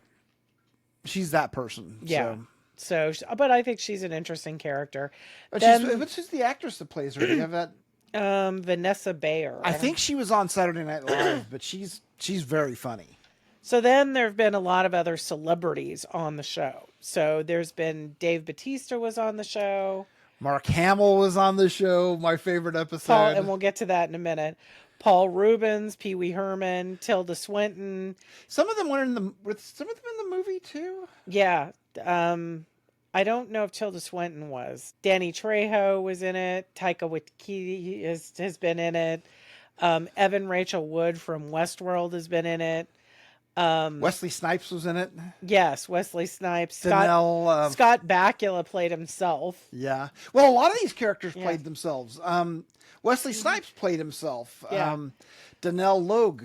person. Yeah. So, but I think she's an interesting character. But Then, who's the actress that plays her? Do you have that? Vanessa Bayer. I think she was on Saturday Night Live, but she's very funny. So then there have been a lot of other celebrities on the show. So there's been Dave Bautista was on the show. Mark Hamill was on the show, my favorite episode. And we'll get to that in a minute. Paul Rubens, Pee Wee Herman, Tilda Swinton. Some of them were in the movie too. Yeah. I don't know if Tilda Swinton was. Danny Trejo was in it. Taika Waititi has been in it. Evan Rachel Wood from Westworld has been in it. Wesley Snipes was in it. Yes, Wesley Snipes. Scott Bakula played himself. Yeah. Well, a lot of these characters played themselves. Wesley Snipes played himself. Yeah. Danelle Logue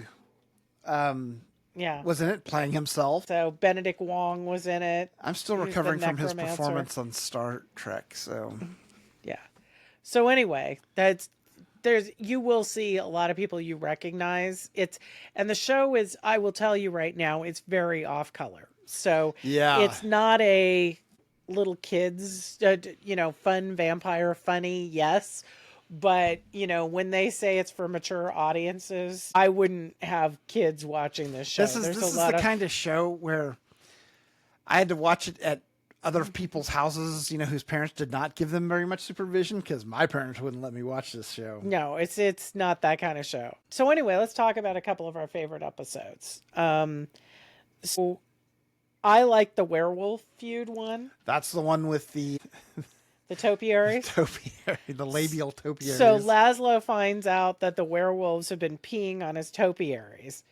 Yeah. was in it, playing himself. So Benedict Wong was in it. I'm still He's recovering the from his necromancer. performance on Star Trek. So Yeah. So anyway, you will see a lot of people you recognize. And the show is, I will tell you right now, it's very off color. So yeah, it's not a little kids, fun vampire, funny. Yes. But, when they say it's for mature audiences, I wouldn't have kids watching this show. This is the kind of show where I had to watch it at other people's houses, whose parents did not give them very much supervision, because my parents wouldn't let me watch this show. No, it's not that kind of show. So anyway, let's talk about a couple of our favorite episodes. So I like the werewolf feud one. That's the one with the topiaries. The labial topiaries. So Laszlo finds out that the werewolves have been peeing on his topiaries.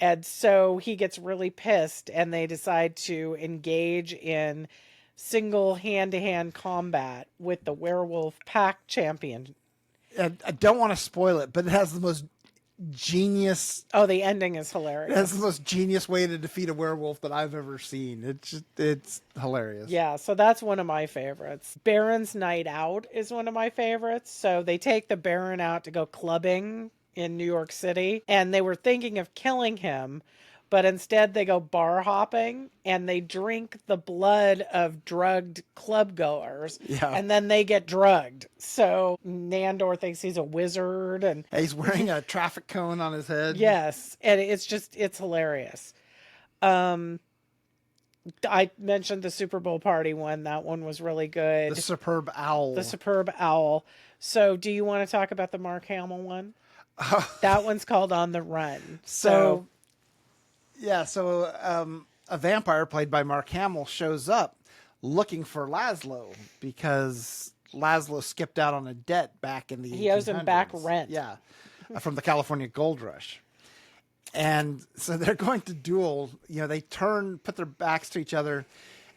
And so he gets really pissed, and they decide to engage in single hand-to-hand combat with the werewolf pack champion. I don't want to spoil it, but it has the most genius. Oh, the ending is hilarious. That's the most genius way to defeat a werewolf that I've ever seen. It's hilarious. Yeah, so that's one of my favorites. Baron's Night Out is one of my favorites. So they take the Baron out to go clubbing in New York City, and they were thinking of killing him, but instead they go bar hopping and they drink the blood of drugged club goers, and then they get drugged. So Nandor thinks he's a wizard, and he's wearing a traffic cone on his head. Yes, and it's hilarious. I mentioned the Super Bowl party one. That one was really good. The Superb Owl. The Superb Owl. So do you want to talk about the Mark Hamill one? That one's called On the Run. So a vampire played by Mark Hamill shows up looking for Laszlo because Laszlo skipped out on a debt back in the 1800s. He owes him back rent. Yeah, from the California Gold Rush. And so they're going to duel. They put their backs to each other,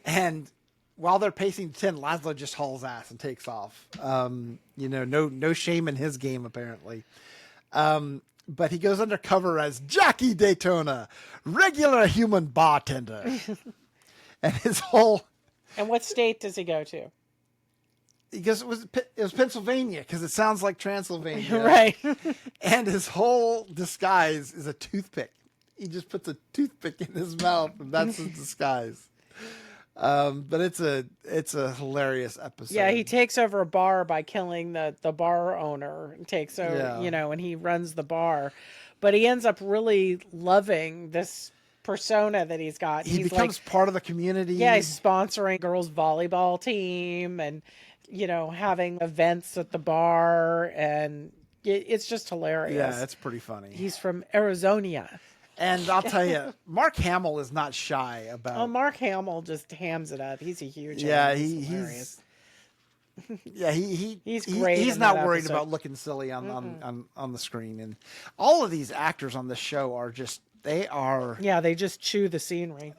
and while they're pacing the tent, Laszlo just hauls ass and takes off. No shame in his game, apparently. But he goes undercover as Jackie Daytona, regular human bartender. And his whole... And what state does he go to? Because it was Pennsylvania because it sounds like Transylvania, Right. and his whole disguise is a toothpick. He just puts a toothpick in his mouth, and that's his disguise. But it's a hilarious episode. Yeah, he takes over a bar by killing the bar owner. Takes over, Yeah. and he runs the bar. But he ends up really loving this persona that he's got. He He's becomes part of the community. yeah, he's sponsoring girls volleyball team and having events at the bar, and it's just hilarious. Yeah, it's pretty funny. He's from Arizona. And I'll tell you, Mark Hamill is not shy about. Oh, Mark Hamill just hams it up. He's a huge Yeah, he's hilarious. He's he's great He's in not that worried episode. about looking silly on the screen, and all of these actors on this show are just Yeah, they just chew the scenery.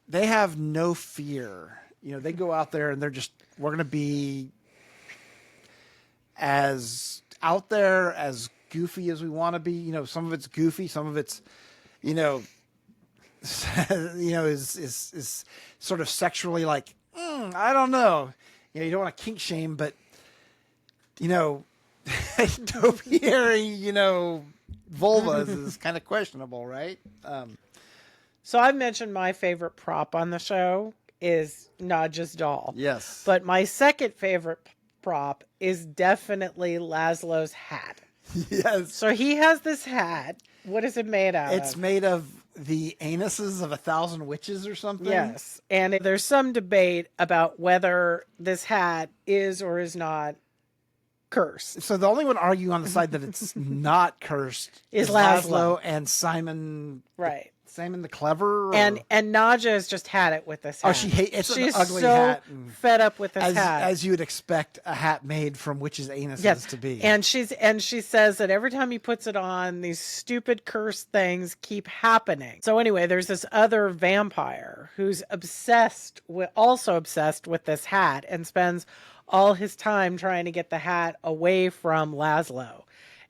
they have no fear. They go out there and we're gonna be as out there as goofy as we want to be. Some of it's goofy, some of it's is sort of sexually like, I don't know. You don't want to kink shame, but topiary, vulvas is kind of questionable, right? So I've mentioned my favorite prop on the show is Nadja's doll. Yes. But my second favorite prop is definitely Laszlo's hat. Yes. So he has this hat. What is it made out of? It's made of the anuses of 1,000 witches or something. Yes. And there's some debate about whether this hat is or is not cursed. So the only one arguing on the side that it's not cursed Is Laszlo Laszlo. and Simon. Right. Simon the Clever. And Nadja has just had it with this hat. Oh, she hates it's She's an ugly so hat. fed up with this hat. As you would expect a hat made from witches' anuses Yes. to be. And she says that every time he puts it on, these stupid cursed things keep happening. So anyway, there's this other vampire who's also obsessed with this hat and spends all his time trying to get the hat away from Laszlo.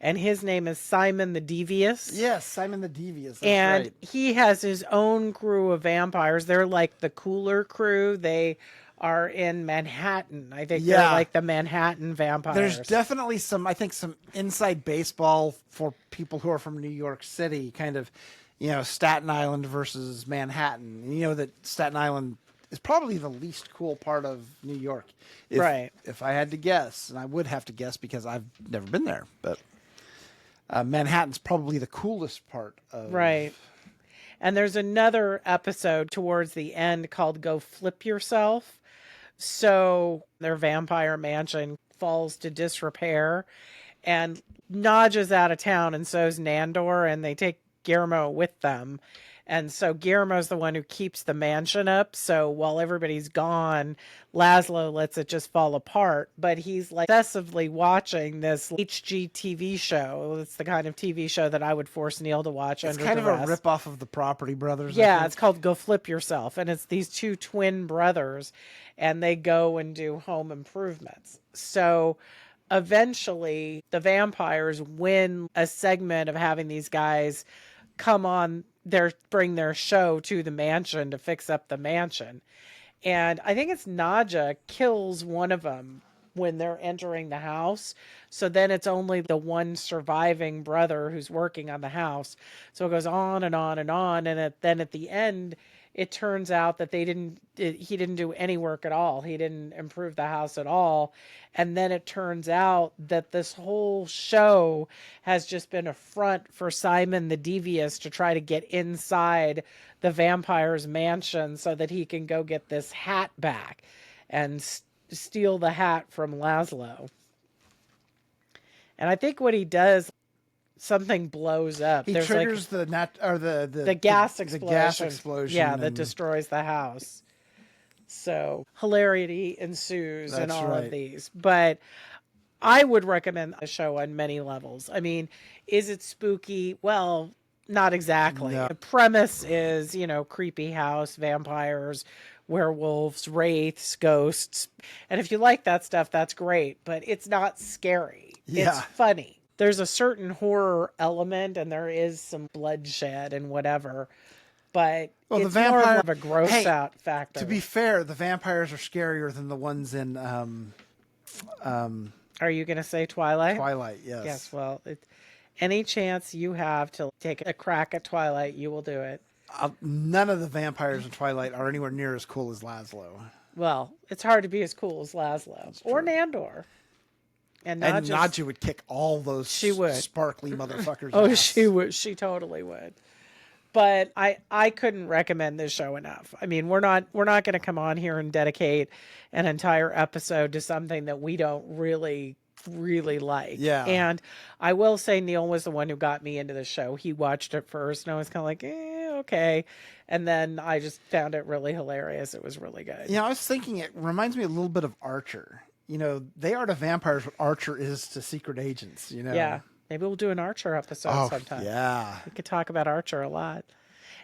And his name is Simon the Devious. Yes, Simon the Devious. That's And right. he has his own crew of vampires. They're like the cooler crew. They are in Manhattan. I think they're like the Manhattan vampires. There's definitely some inside baseball for people who are from New York City, kind of, Staten Island versus Manhattan. That Staten Island is probably the least cool part of New York. Right. If I had to guess, and I would have to guess because I've never been there, but Manhattan's probably the coolest part of. Right. And there's another episode towards the end called Go Flip Yourself. So their vampire mansion falls to disrepair, and Nadja's out of town, and so's Nandor, and they take Guillermo with them. And so Guillermo's the one who keeps the mansion up. So while everybody's gone, Laszlo lets it just fall apart. But he's like obsessively watching this HGTV show. It's the kind of TV show that I would force Neil to watch. It's under kind of duress. a rip-off of the Property Brothers. Yeah, it's called Go Flip Yourself. And it's these two twin brothers, and they go and do home improvements. So eventually the vampires win a segment of having these guys come on bring their show to the mansion to fix up the mansion. And I think it's Nadja kills one of them when they're entering the house. So then it's only the one surviving brother who's working on the house. So it goes on and on and on. And then at the end, it turns out that he didn't do any work at all. He didn't improve the house at all. And then it turns out that this whole show has just been a front for Simon the Devious to try to get inside the vampire's mansion so that he can go get this hat back and steal the hat from Laszlo. And I think what he does, something blows up. He triggers the gas explosion. The gas explosion. Yeah, that destroys the house. So hilarity ensues in all of these. But I would recommend the show on many levels. I mean, is it spooky? Well, not exactly. No. The premise is, creepy house, vampires, werewolves, wraiths, ghosts. And if you like that stuff, that's great. But it's not scary. Yeah. It's funny. There's a certain horror element, and there is some bloodshed and whatever. But it's more of a gross out factor. To be fair, the vampires are scarier than the ones in Are you going to say Twilight? Twilight, Yes. yes. Well, any chance you have to take a crack at Twilight, you will do it. None of the vampires in Twilight are anywhere near as cool as Laszlo. Well, it's hard to be as cool as Laszlo That's or true. Nandor. And And just Nadja would kick all those she would. sparkly motherfuckers' Oh, ass. she would. She totally would. But I couldn't recommend this show enough. I mean, we're not going to come on here and dedicate an entire episode to something that we don't really like. Yeah. And I will say Neil was the one who got me into the show. He watched it first and I was kind of like, okay. And then I just found it really hilarious. It was really good. You know, I was thinking it reminds me a little bit of Archer. You know, they are to vampires what Archer is to secret agents, you know? Yeah. Maybe we'll do an Archer episode sometime. Yeah. We could talk about Archer a lot.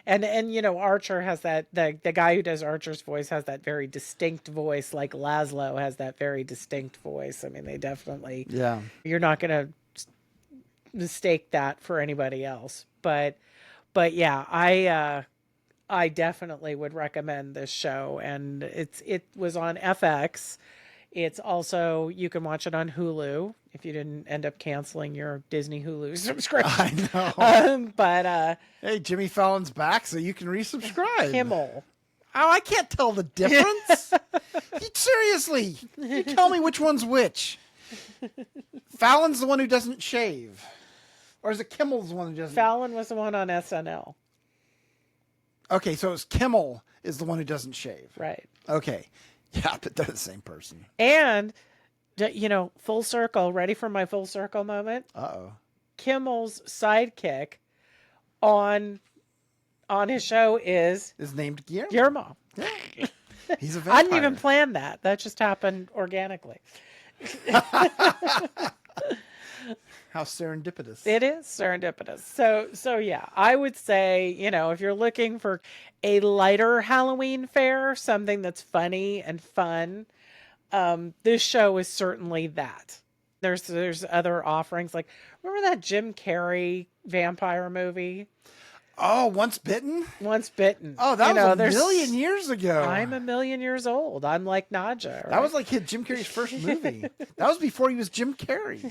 And you know, Archer has that the guy who does Archer's voice has that very distinct voice, like Laszlo has that very distinct voice. I mean, they definitely Yeah. you're not gonna mistake that for anybody else. But yeah, I definitely would recommend this show, and it was on FX. It's also, you can watch it on Hulu if you didn't end up canceling your Disney Hulu subscription. I know. But Hey, Jimmy Fallon's back, so you can resubscribe. Kimmel. Oh, I can't tell the difference. Seriously, you tell me which one's which. Fallon's the one who doesn't shave. Or is it Kimmel's the one who doesn't? Fallon was the one on SNL. Okay, so it's Kimmel is the one who doesn't shave. Right. Okay. Yeah, but they're the same person. And, you know, full circle, ready for my full circle moment? Uh-oh. Kimmel's sidekick on his show is Named Guillermo. Guillermo. Yeah. He's a I vampire. didn't even plan that. That just happened organically. How serendipitous. It is serendipitous. So yeah, I would say, you know, if you're looking for a lighter Halloween fare, something that's funny and fun, this show is certainly that. There's other offerings, like, remember that Jim Carrey vampire movie? Oh, Once Bitten? Once Bitten. Oh, that was a there's- million years ago. I'm a million years old. I'm like Nadja. Right? That was like Jim Carrey's first movie. That was before he was Jim Carrey.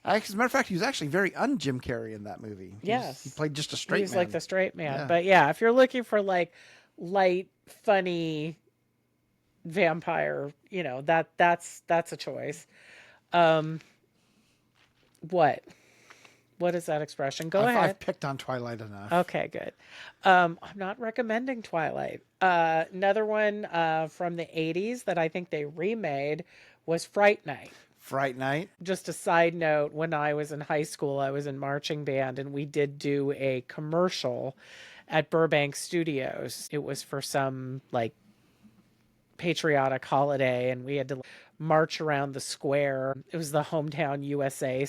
As a matter of fact, he was actually very un-Jim Carrey in that movie. He played just a straight man. He's like the straight man. Yeah. But yeah, if you're looking for like light, funny vampire, you know, that's a choice. What is that expression? Go ahead. I've picked on Twilight enough. Okay, good. I'm not recommending Twilight. Another one from the 80s that I think they remade was Fright Night. Fright Night. Just a side note, when I was in high school, I was in marching band and we did do a commercial at Burbank Studios. It was for some like patriotic holiday and we had to march around the square. It was the Hometown USA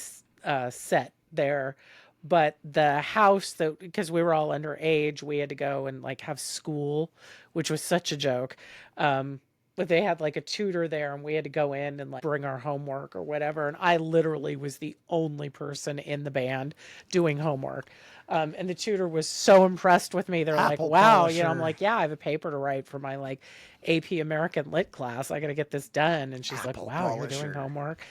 set there. But the house that, because we were all underage, we had to go and like have school, which was such a joke. But they had like a tutor there and we had to go in and like bring our homework or whatever. And I literally was the only person in the band doing homework. And the tutor was so impressed with me. They're like, wow, polisher. you know, I'm like, yeah, I have a paper to write for my like AP American Lit class. I got to get this done. And she's like, wow, you're doing homework.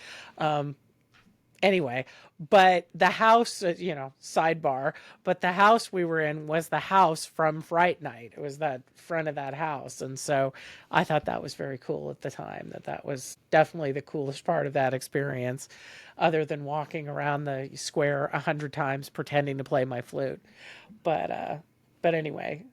Anyway, but the house, you know, sidebar, but the house we were in was the house from Fright Night. It was that front of that house. And so I thought that was very cool at the time, that was definitely the coolest part of that experience, other than walking around the square 100 times pretending to play my flute. But anyway,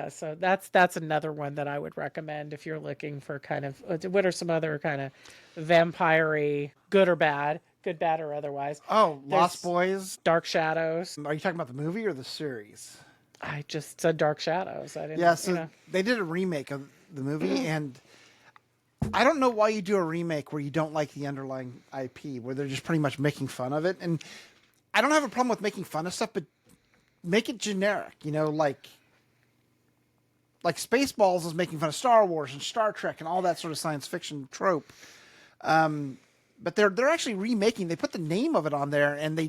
so that's another one that I would recommend if you're looking for kind of, what are some other kind of vampire-y, good or bad? Good, bad, or otherwise. Oh, Lost Boys. Dark Shadows. Are you talking about the movie or the series? I just said Dark Shadows. I didn't. Yeah, so you know. they did a remake of the movie, and I don't know why you do a remake where you don't like the underlying IP, where they're just pretty much making fun of it. And I don't have a problem with making fun of stuff, but make it generic. You know, like Spaceballs is making fun of Star Wars and Star Trek and all that sort of science fiction trope. But they're actually remaking. They put the name of it on there, and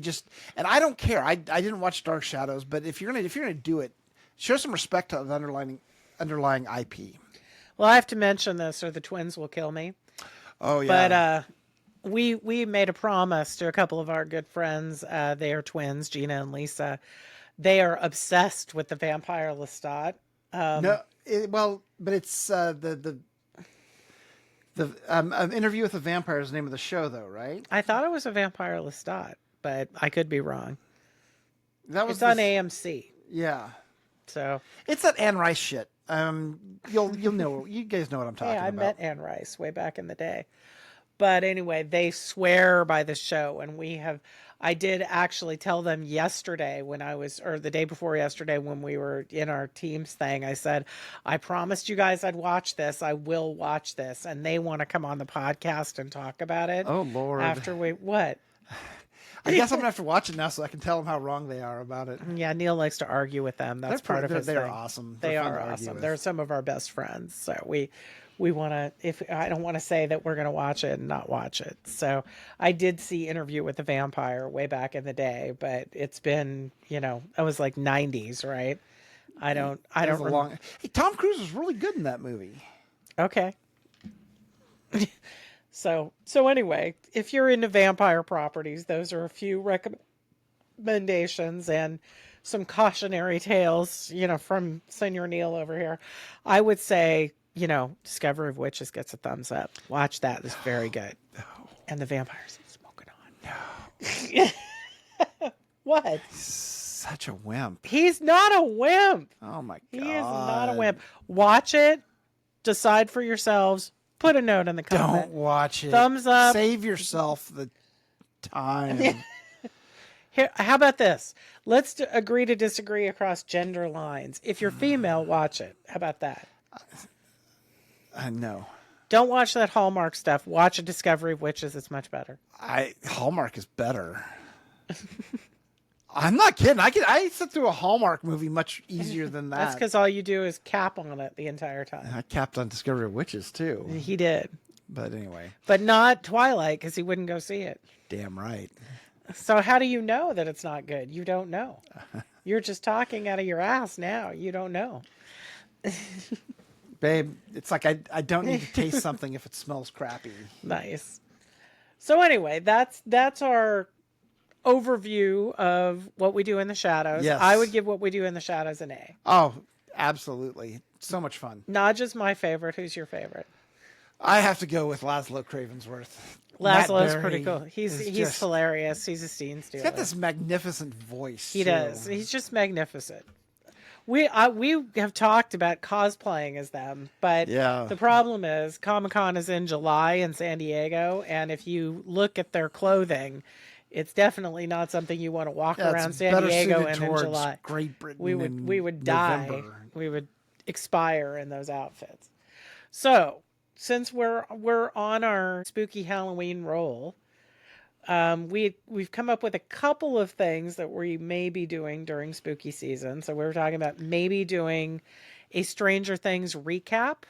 I don't care. I didn't watch Dark Shadows, but if you're gonna do it, show some respect to the underlying IP. Well, I have to mention this, or the twins will kill me. Oh yeah. we made a promise to a couple of our good friends. They are twins, Gina and Lisa. They are obsessed with the Vampire Lestat. No, well, but it's the Interview with a Vampire is the name of the show, though, right? I thought it was a Vampire Lestat, but I could be wrong. That was It's on the AMC. yeah. So It's that Anne Rice shit. You'll know. You guys know what I'm talking yeah, I about. met Anne Rice way back in the day. But anyway, they swear by the show, and I did actually tell them yesterday or the day before yesterday when we were in our Teams thing, I said, I promised you guys I'd watch this. I will watch this. And they want to come on the podcast and talk about it. Oh Lord! What? I guess I'm gonna have to watch it now so I can tell them how wrong they are about it. Yeah, Neil likes to argue with them. That's part of his They're thing. awesome. They They're fun are to argue awesome. with. They're some of our best friends. So we want to, if I don't want to say that we're going to watch it and not watch it. So I did see Interview with the Vampire way back in the day, but it's been, it was like 90s, right? I don't Hey, Tom Cruise was really good in that movie. Okay. So anyway, if you're into vampire properties, those are a few recommendations and some cautionary tales, from Senior Neil over here. I would say, Discovery of Witches gets a thumbs up. Watch that. It's very good. No. And the vampires smoking on. No. What? Such a wimp. He's not a wimp. Oh my God. He is not a wimp. Watch it. Decide for yourselves. Put a note in the comment. Don't watch it. Thumbs up. Save yourself the time. Here, how about this? Let's agree to disagree across gender lines. If you're female, watch it. How about that? No. Don't watch that Hallmark stuff. Watch A Discovery of Witches. It's much better. Hallmark is better. I'm not kidding. I sit through a Hallmark movie much easier than that. That's because all you do is cap on it the entire time. I capped on Discovery of Witches too. He did. But anyway. But not Twilight because he wouldn't go see it. Damn right. So how do you know that it's not good? You don't know. You're just talking out of your ass now. You don't know. Babe, it's like I don't need to taste something if it smells crappy. Nice. So anyway, that's our overview of what we do in the shadows. Yes. I would give what we do in the shadows an A. Oh, absolutely. So much fun. Not just my favorite. Who's your favorite? I have to go with Laszlo Cravensworth. Laszlo's Matt pretty Berry cool. He's just hilarious. He's a scene stealer. He's got this magnificent voice. He too. does. He's just magnificent. We have talked about cosplaying as them, but Yeah. the problem is Comic-Con is in July in San Diego, and if you look at their clothing, it's definitely not something you want to walk around it's San better Diego suited in towards July. Great Britain. We in would die. November. We would expire in those outfits. So, since we're on our spooky Halloween roll, we've come up with a couple of things that we may be doing during spooky season. So we were talking about maybe doing a Stranger Things recap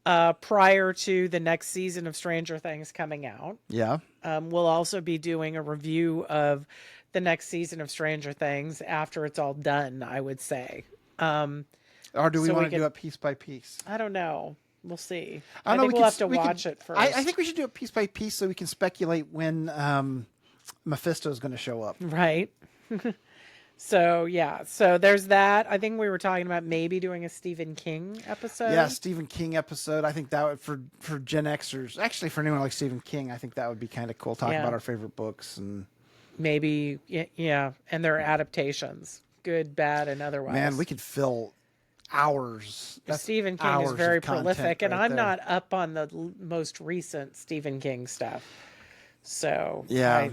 prior to the next season of Stranger Things coming out. Yeah. We'll also be doing a review of the next season of Stranger Things after it's all done, I would say. Or do we want to do it piece by piece? I don't know. We'll see. I think we'll have to watch it first. I think we should do it piece by piece so we can speculate when Mephisto is going to show up. Right. So, yeah. So there's that. I think we were talking about maybe doing a Stephen King episode. Yeah, Stephen King episode. I think that would, for Gen Xers, actually for anyone like Stephen King, I think that would be kind of cool. Talking about our favorite books and maybe, yeah, and their adaptations, good, bad, and otherwise. Man, we could fill hours. Stephen King is very prolific, and I'm there. not up on the most recent Stephen King stuff. So yeah,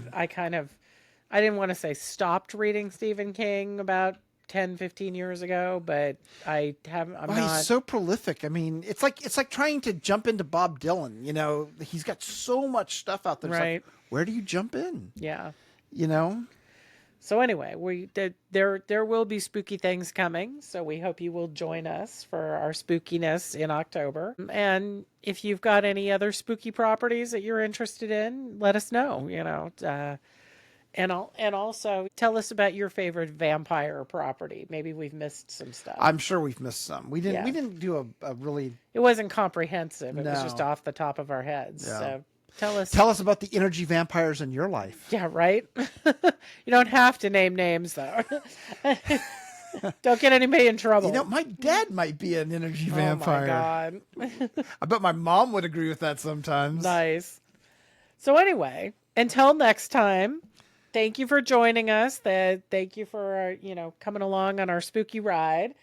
I didn't want to say stopped reading Stephen King about 10, 15 years ago, but I'm not. He's so prolific. I mean, it's like trying to jump into Bob Dylan. You know, he's got so much stuff out there. It's right. Like, where do you jump in? Yeah. You know? So anyway, there will be spooky things coming, so we hope you will join us for our spookiness in October. And if you've got any other spooky properties that you're interested in, let us know, and also tell us about your favorite vampire property. Maybe we've missed some stuff. I'm sure we've missed some. We didn't do a really. It wasn't comprehensive. It was No. just off the top of our heads. Yeah. So Tell us. Tell us about the energy vampires in your life. Yeah, right? You don't have to name names, though. Don't get anybody in trouble. You know, my dad might be an energy Oh, vampire. my God. I bet my mom would agree with that sometimes. Nice. So anyway, until next time, thank you for joining us. Thank you for, coming along on our spooky ride.